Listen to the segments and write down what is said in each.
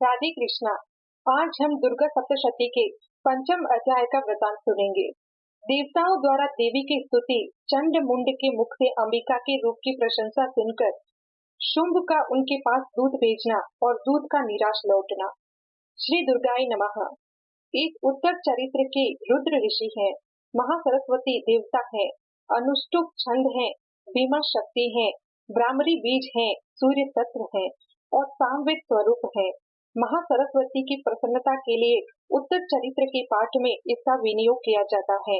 राधे कृष्णा। आज हम दुर्गा सप्तशती के पंचम अध्याय का वृतांत सुनेंगे। देवताओं द्वारा देवी की स्तुति, चंड मुंड के मुख से अंबिका के रूप की प्रशंसा सुनकर शुंभ का उनके पास दूध भेजना और दूध का निराश लौटना। श्री दुर्गाय नमः। इस उत्तर चरित्र के रुद्र ऋषि हैं, महासरस्वती देवता हैं, अनुष्टुप छंद हैं, भीमा शक्ति हैं, ब्राह्मरी बीज हैं, सूर्य तत्व हैं और सामवेद स्वरूप है। महासरस्वती की प्रसन्नता के लिए उत्तर चरित्र के पाठ में इसका विनियोग किया जाता है।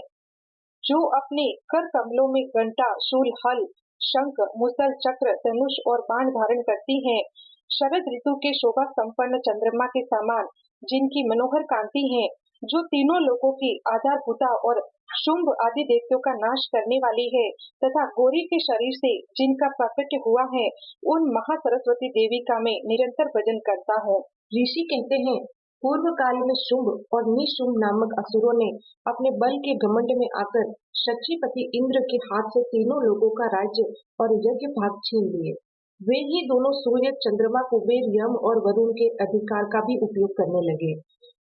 जो अपने कर कमलों में घंटा, शूल, हल, शंख, मुसल, चक्र, धनुष और बाण धारण करती हैं, शरद ऋतु के शोभा संपन्न चंद्रमा के समान जिनकी मनोहर कांति है, जो तीनों लोगों की आधारभूता और शुंभ आदि दैत्यों का नाश करने वाली है तथा गौरी के शरीर से जिनका प्रकट हुआ है, उन महासरस्वती देवी का मैं निरंतर भजन करता हूँ। ऋषि कहते हैं, पूर्व काल में शुंभ और निशुंभ नामक असुरों ने अपने बल के घमंड में आकर शचीपति इंद्र के हाथ से तीनों लोगों का राज्य और यज्ञ भाग छीन लिए। वे ही दोनों सूर्य, चंद्रमा, कुबेर, यम और वरुण के अधिकार का भी उपयोग करने लगे।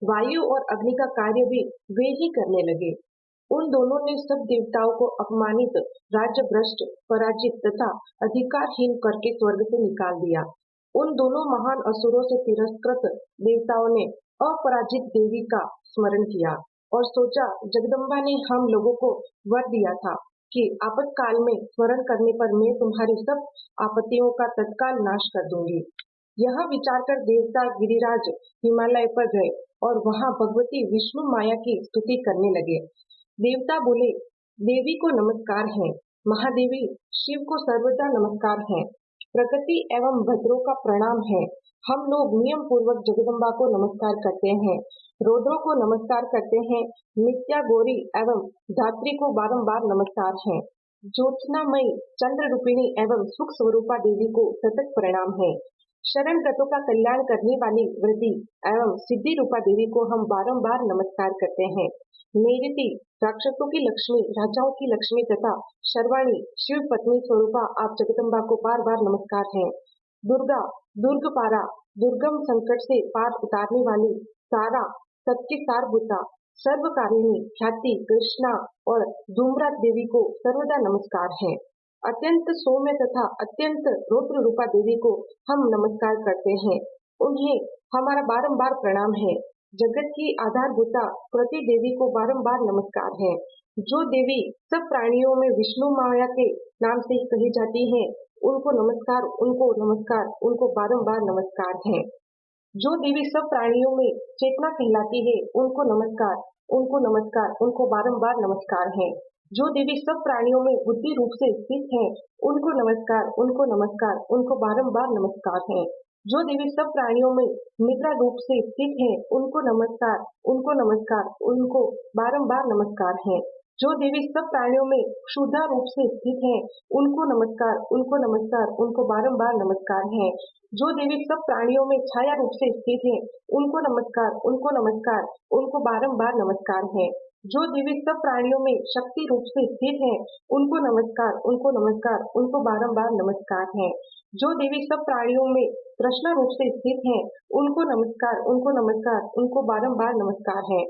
वायु और अग्नि का कार्य भी वे ही करने लगे। उन दोनों ने सब देवताओं को अपमानित, राज्य भ्रष्ट, पराजित तथा अधिकारहीन करके स्वर्ग से निकाल दिया। उन दोनों महान असुरों से तिरस्कृत देवताओं ने अपराजित देवी का स्मरण किया और सोचा, जगदम्बा ने हम लोगों को वर दिया था कि आपातकाल में स्मरण करने पर मैं तुम्हारी सब आपत्तियों का तत्काल नाश कर दूंगी। यह विचार कर देवता गिरिराज हिमालय पर गए और वहां भगवती विष्णु माया की स्तुति करने लगे। देवता बोले, देवी को नमस्कार है, महादेवी शिव को सर्वदा नमस्कार है, प्रकृति एवं भद्रों का प्रणाम है। हम लोग नियम पूर्वक जगदम्बा को नमस्कार करते हैं, रौद्रों को नमस्कार करते हैं, नित्या गौरी एवं धात्री को बारंबार नमस्कार है, ज्योत्सनामयी चंद्र रूपिणी एवं सुख स्वरूपा देवी को सतत प्रणाम है। शरणगतों का कल्याण करने वाली वृद्धि एवं सिद्धि रूपा देवी को हम बारंबार नमस्कार करते हैं। नेरति राक्षसों की लक्ष्मी, राजाओं की लक्ष्मी तथा शर्वाणी शिव पत्नी स्वरूपा आप जगदम्बा को बार बार नमस्कार है। दुर्गा, दुर्गपारा, दुर्गम संकट से पार उतारने वाली, सारा, सबकी सारभूता, सर्वकारिणी, ख्याति, कृष्णा और धूम्रा देवी को सर्वदा नमस्कार है। अत्यंत सौम्य तथा अत्यंत रौद्र रूपा देवी को हम नमस्कार करते हैं। उन्हें हमारा बारंबार प्रणाम है। जगत की आधारभूता प्रति देवी को बारंबार नमस्कार है। जो देवी सब प्राणियों में विष्णु माया के नाम से कही जाती है, उनको नमस्कार, उनको नमस्कार, उनको बारंबार नमस्कार है। जो देवी सब प्राणियों में चेतना कहलाती है, उनको नमस्कार, उनको नमस्कार, उनको बारंबार नमस्कार है। जो देवी सब प्राणियों में बुद्धि रूप से स्थित है, उनको नमस्कार, उनको नमस्कार, उनको बारंबार नमस्कार है। जो देवी सब प्राणियों में निद्रा रूप से स्थित है, उनको नमस्कार, उनको नमस्कार, उनको बारंबार नमस्कार है। जो देवी सब प्राणियों में क्षुधा रूप से स्थित है, उनको नमस्कार, उनको नमस्कार, उनको बारंबार नमस्कार है। जो देवी सब प्राणियों में छाया रूप से स्थित है, उनको नमस्कार, उनको नमस्कार, उनको बारंबार नमस्कार है। जो देवी सब प्राणियों में शक्ति रूप से स्थित है, उनको नमस्कार, उनको नमस्कार, उनको बारंबार नमस्कार है। जो देवी सब प्राणियों में कृष्ण रूप से स्थित है, उनको नमस्कार, उनको नमस्कार, उनको बारंबार नमस्कार है।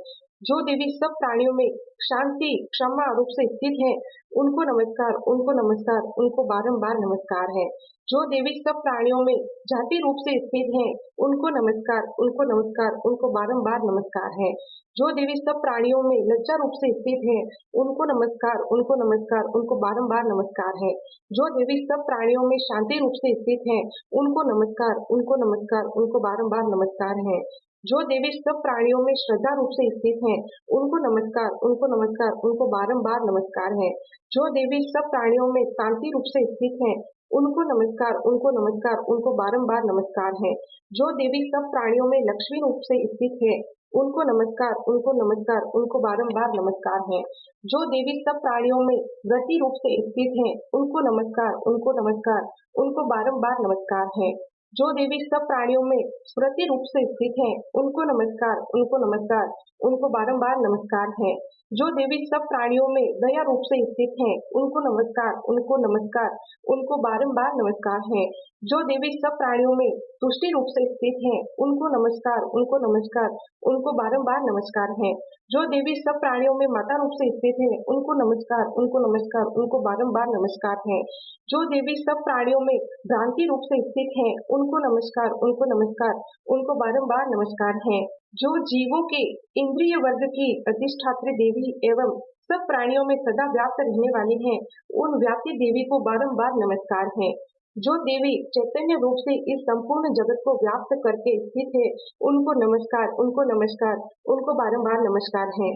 जो देवी सब प्राणियों में शांति, क्षमा रूप से स्थित है, उनको नमस्कार, उनको नमस्कार, उनको बारंबार नमस्कार है। जो देवी सब प्राणियों में जाति रूप से स्थित है, उनको नमस्कार, उनको नमस्कार, उनको बारंबार नमस्कार है। जो देवी सब प्राणियों में लज्जा रूप से स्थित है, उनको नमस्कार, उनको नमस्कार, उनको बारंबार नमस्कार है। जो देवी सब प्राणियों में शांति रूप से स्थित है, उनको नमस्कार, उनको नमस्कार, उनको बारंबार नमस्कार है। जो देवी सब प्राणियों में श्रद्धा रूप से स्थित है, उनको नमस्कार, उनको नमस्कार, उनको बारंबार नमस्कार है। जो देवी सब प्राणियों में शांति रूप से स्थित है, उनको नमस्कार, उनको नमस्कार, उनको बारंबार नमस्कार है। जो देवी सब प्राणियों में लक्ष्मी रूप से स्थित है, उनको नमस्कार, उनको नमस्कार, उनको बारंबार नमस्कार है। जो देवी सब प्राणियों में गति रूप से स्थित है, उनको नमस्कार, उनको नमस्कार, उनको बारंबार नमस्कार है। जो देवी सब प्राणियों में स्मृति रूप से स्थित हैं, उनको नमस्कार, उनको नमस्कार, उनको बारंबार नमस्कार है। जो देवी सब प्राणियों में दया रूप से स्थित हैं, उनको नमस्कार, उनको नमस्कार, उनको बारंबार नमस्कार है। जो देवी सब प्राणियों में तुष्टि रूप से स्थित हैं, उनको नमस्कार, उनको नमस्कार, उनको बारंबार नमस्कार है। जो देवी सब प्राणियों में माता रूप से स्थित है, उनको नमस्कार, उनको नमस्कार, उनको बारंबार नमस्कार है। जो देवी सब प्राणियों में भ्रांति रूप से स्थित है, उनको नमस्कार, उनको नमस्कार, उनको बारंबार नमस्कार है। जो जीवों के इंद्रिय वर्ग की अधिष्ठात्री देवी एवं सब प्राणियों में सदा व्याप्त रहने वाली हैं, उन व्याप्ति देवी को बारंबार नमस्कार है। जो देवी चैतन्य रूप से इस संपूर्ण जगत को व्याप्त करके स्थित है, उनको नमस्कार, उनको नमस्कार, उनको बारंबार नमस्कार है।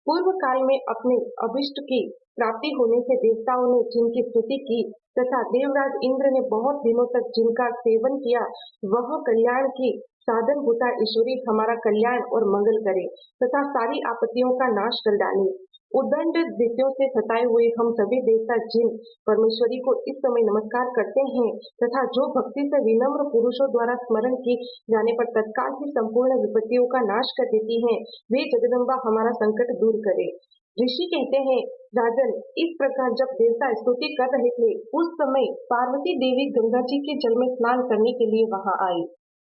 पूर्व काल में अपने अभिष्ट की प्राप्ति होने से देवताओं ने जिनकी स्तुति की तथा देवराज इंद्र ने बहुत दिनों तक जिनका सेवन किया, वह कल्याण की साधन भूता ईश्वरी हमारा कल्याण और मंगल करे तथा सारी आपत्तियों का नाश कर डाले। उद्दंड दैत्यों से सताए हुए हम सभी देवता जिन परमेश्वरी को इस समय नमस्कार करते हैं तथा जो भक्ति से विनम्र पुरुषों द्वारा स्मरण की जाने पर तत्काल ही संपूर्ण विपत्तियों का नाश कर देती हैं, वे जगदम्बा हमारा संकट दूर करे। ऋषि कहते हैं, राजन, इस प्रकार जब देवता स्तुति कर रहे थे, उस समय पार्वती देवी गंगा जी के जल में स्नान करने के लिए वहां आई।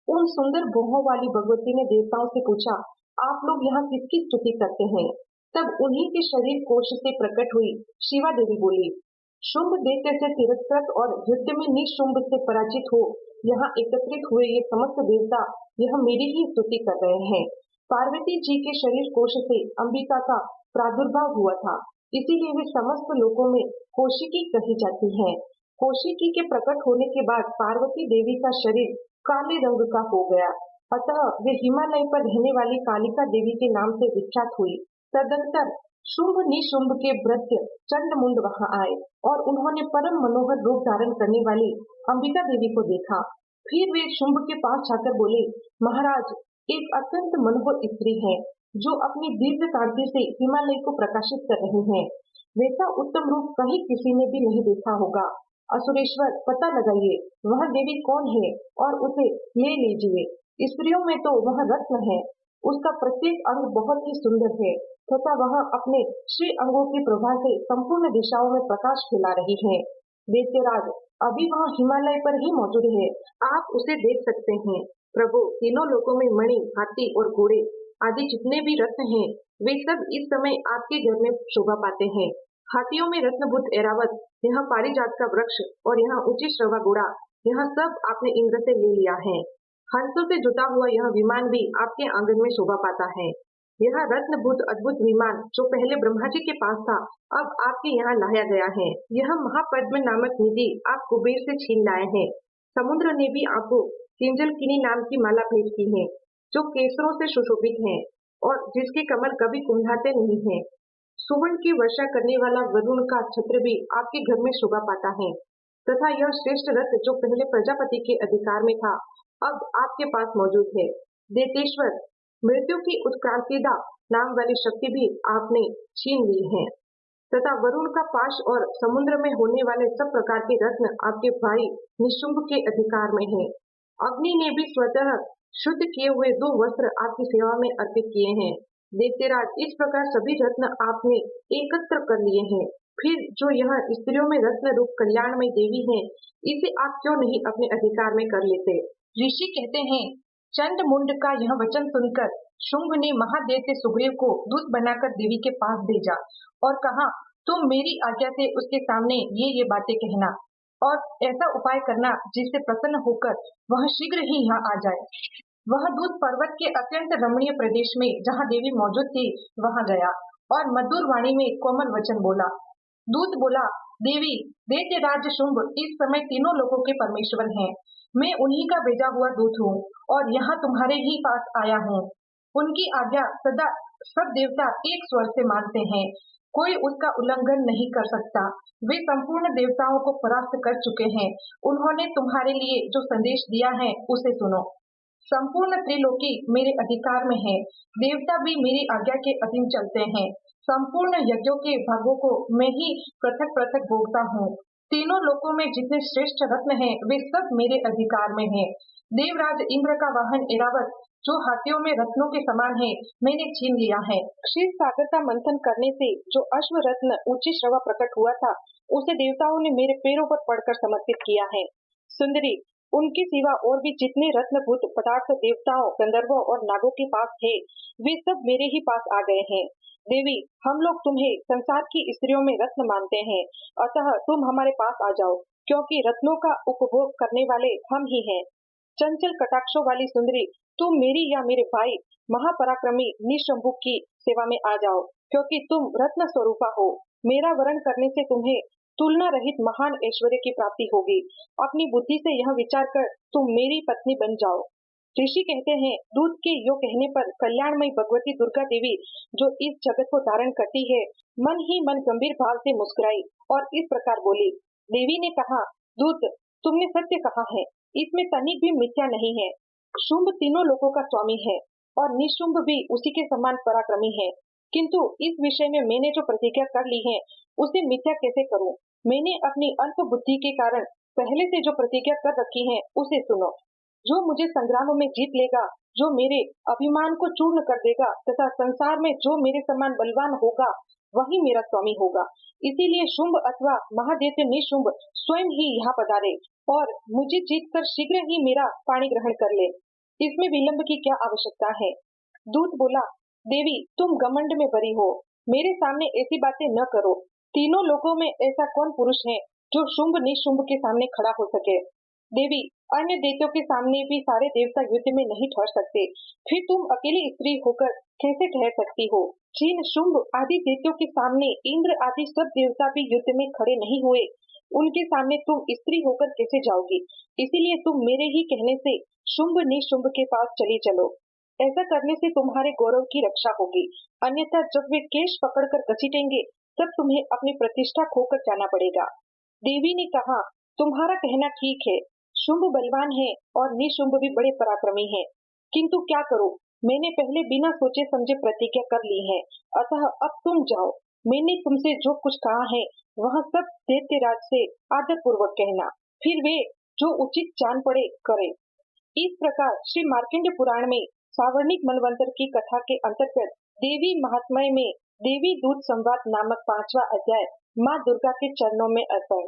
उन सुंदर भुवों वाली भगवती ने देवताओं से पूछा, आप लोग यहाँ किसकी स्तुति करते हैं? तब उन्हीं के शरीर कोश से प्रकट हुई शिवा देवी बोली, शुंभ दैत्य से तिरस्कृत और युद्ध में निशुंभ से पराजित हो यहाँ एकत्रित हुए ये समस्त देवता यह मेरी ही स्तुति कर रहे हैं। पार्वती जी के शरीर कोश से अंबिका का प्रादुर्भाव हुआ था, इसीलिए वे समस्त लोकों में कौशिकी कही जाती हैं। कौशिकी के प्रकट होने के बाद पार्वती देवी का शरीर काले रंग का हो गया, अतः वे हिमालय पर रहने वाली कालिका देवी के नाम से विख्यात हुई। तदंतर शुंभ निशुंभ के भृत्य चंडमुंड वहां आए और उन्होंने परम मनोहर रूप धारण करने वाली अंबिका देवी को देखा। फिर वे शुंभ के पास जाकर बोले, महाराज, एक अत्यंत मनोहर स्त्री है जो अपनी दीर्घ कांति से हिमालय को प्रकाशित कर रही है। वैसा उत्तम रूप कहीं किसी ने भी नहीं देखा होगा। असुरेश्वर, पता लगाइए वह देवी कौन है और उसे ले लीजिए। स्त्रियों में तो वह रत्न है, उसका प्रत्येक अंग बहुत ही सुंदर है तथा वह अपने श्री अंगों की प्रभा से संपूर्ण दिशाओं में प्रकाश फैला रही है। दैत्यराज, अभी वह हिमालय पर ही मौजूद है, आप उसे देख सकते हैं। प्रभु, तीनों लोकों में मणि, हाथी और घोड़े आदि जितने भी रत्न हैं, वे सब इस समय आपके घर में शोभा पाते हैं। हाथियों में रत्नभूत ऐरावत, यहाँ पारिजात का वृक्ष और यहाँ ऊंची श्रवा घोड़ा, यह सब आपने इंद्र से ले लिया है। हंसों से जुटा हुआ यह विमान भी आपके आंगन में शोभा पाता है। यह रत्नभूत अद्भुत विमान जो पहले ब्रह्मा जी के पास था, अब आपके यहाँ लाया गया है। यह महापद्म नामक निधि आप कुबेर से छीन लाए हैं। समुद्र ने भी आपको किंजलकिनी नाम की माला भेंट की है, जो केसरों से सुशोभित है और जिसके कमल कभी कुंठाते नहीं है। सुवर्ण की वर्षा करने वाला वरुण का छत्र भी आपके घर में शोभा पाता है तथा यह श्रेष्ठ रथ जो पहले प्रजापति के अधिकार में था, अब आपके पास मौजूद है। दैत्येश्वर, मृत्यु की उत्क्रांतिदा नाम वाली शक्ति भी आपने छीन ली है तथा वरुण का पाश और समुद्र में होने वाले सब प्रकार के रत्न आपके भाई निशुंभ के अधिकार में है। अग्नि ने भी स्वतः शुद्ध किए हुए 2 वस्त्र आपकी सेवा में अर्पित किए हैं। दैत्यराज, इस प्रकार सभी रत्न आपने एकत्र कर लिए हैं। फिर जो यह स्त्रियों में रत्न रूप कल्याणमय देवी है, इसे आप क्यों नहीं अपने अधिकार में कर लेते? ऋषि कहते हैं, चंडमुंड का यह वचन सुनकर शुंभ ने महादैत्य सुग्रीव को दूत बनाकर देवी के पास भेजा और कहा, तुम मेरी आज्ञा से उसके सामने ये बातें कहना और ऐसा उपाय करना जिससे प्रसन्न होकर वह शीघ्र ही यहाँ आ जाए। वह दूत पर्वत के अत्यंत रमणीय प्रदेश में जहाँ देवी मौजूद थी वहां गया और मधुर वाणी में कोमल वचन बोला। दूत बोला, देवी, दैत्यराज शुंभ इस समय तीनों लोकों के परमेश्वर हैं। मैं उन्हीं का भेजा हुआ दूत हूँ और यहाँ तुम्हारे ही पास आया हूँ। उनकी आज्ञा सदा सब देवता एक स्वर से मानते हैं, कोई उसका उल्लंघन नहीं कर सकता। वे संपूर्ण देवताओं को परास्त कर चुके हैं। उन्होंने तुम्हारे लिए जो संदेश दिया है उसे सुनो। संपूर्ण त्रिलोकी मेरे अधिकार में है, देवता भी मेरी आज्ञा के अधीन चलते हैं। संपूर्ण यज्ञों के भागों को मैं ही पृथक पृथक भोगता हूँ। तीनों लोकों में जितने श्रेष्ठ रत्न हैं, वे सब मेरे अधिकार में हैं। देवराज इंद्र का वाहन ऐरावत, जो हाथियों में रत्नों के समान है, मैंने छीन लिया है। क्षीर सागर का मंथन करने से जो अश्व रत्न ऊंची श्रवा प्रकट हुआ था, उसे देवताओं ने मेरे पैरों पर पड़कर समर्पित किया है। सुंदरी, उनके सिवा और भी जितने रत्नभूत पदार्थ देवताओं, गंधर्वों और नागों के पास थे, वे सब मेरे ही पास आ गए हैं। देवी, हम लोग तुम्हें संसार की स्त्रियों में रत्न मानते हैं, अतः तुम हमारे पास आ जाओ, क्योंकि रत्नों का उपभोग करने वाले हम ही हैं। चंचल कटाक्षों वाली सुंदरी, तुम मेरी या मेरे भाई महापराक्रमी निशंभु की सेवा में आ जाओ, क्योंकि तुम रत्न स्वरूपा हो। मेरा वरण करने से तुम्हें तुलना रहित महान ऐश्वर्य की प्राप्ति होगी। अपनी बुद्धि से यह विचार कर तुम मेरी पत्नी बन जाओ। ऋषि कहते हैं, दूत के यो कहने पर कल्याणमयी भगवती दुर्गा देवी, जो इस जगत को धारण करती है, मन ही मन गंभीर भाव से मुस्कुराई और इस प्रकार बोली। देवी ने कहा, दूत, तुमने सत्य कहा है, इसमें तनिक भी मिथ्या नहीं है। शुंभ तीनों लोगों का स्वामी है और निशुंभ भी उसी के समान पराक्रमी है, किंतु इस विषय में मैंने जो प्रतिज्ञा कर ली है, उसे मिथ्या कैसे करूं? मैंने अपनी अल्प बुद्धि के कारण पहले से जो प्रतिज्ञा कर रखी है, उसे सुनो। जो मुझे संग्राम में जीत लेगा, जो मेरे अभिमान को चूर्ण कर देगा तथा संसार में जो मेरे समान बलवान होगा, वही मेरा स्वामी होगा। इसीलिए शुंभ अथवा महादैत्य निशुंभ स्वयं ही यहाँ पधारे और मुझे जीतकर शीघ्र ही मेरा पाणी ग्रहण कर ले। इसमें विलंब की क्या आवश्यकता है? दूत बोला, देवी, तुम घमंड में भरी हो, मेरे सामने ऐसी बातें न करो। तीनों लोगों में ऐसा कौन पुरुष है जो शुंभ निशुंभ के सामने खड़ा हो सके? देवी, अन्य दैत्यों के सामने भी सारे देवता युद्ध में नहीं ठहर सकते, फिर तुम अकेली स्त्री होकर कैसे ठहर सकती हो? जिन शुंभ आदि दैत्यों के सामने इंद्र आदि सब देवता भी युद्ध में खड़े नहीं हुए, उनके सामने तुम स्त्री होकर कैसे जाओगी? इसीलिए तुम मेरे ही कहने से शुंभ निशुंभ के पास चली चलो। ऐसा करने से तुम्हारे गौरव की रक्षा होगी, अन्यथा जब वे केश पकड़कर घसीटेंगे, तब तुम्हें अपनी प्रतिष्ठा खोकर जाना पड़ेगा। देवी ने कहा, तुम्हारा कहना ठीक है, शुंभ बलवान है और निशुंभ भी बड़े पराक्रमी हैं, किंतु क्या करूं? मैंने पहले बिना सोचे समझे प्रतिज्ञा कर ली है, अतः अब तुम जाओ। मैंने तुमसे जो कुछ कहा है, वह सब दैत्यराज से आदर पूर्वक कहना, फिर वे जो उचित जान पड़े करे। इस प्रकार श्री मार्कंडेय पुराण में सावर्णिक मनवंतर की कथा के अंतर्गत देवी महात्म्य में देवी दूत संवाद नामक 5वां अध्याय माँ दुर्गा के चरणों में अर्पण।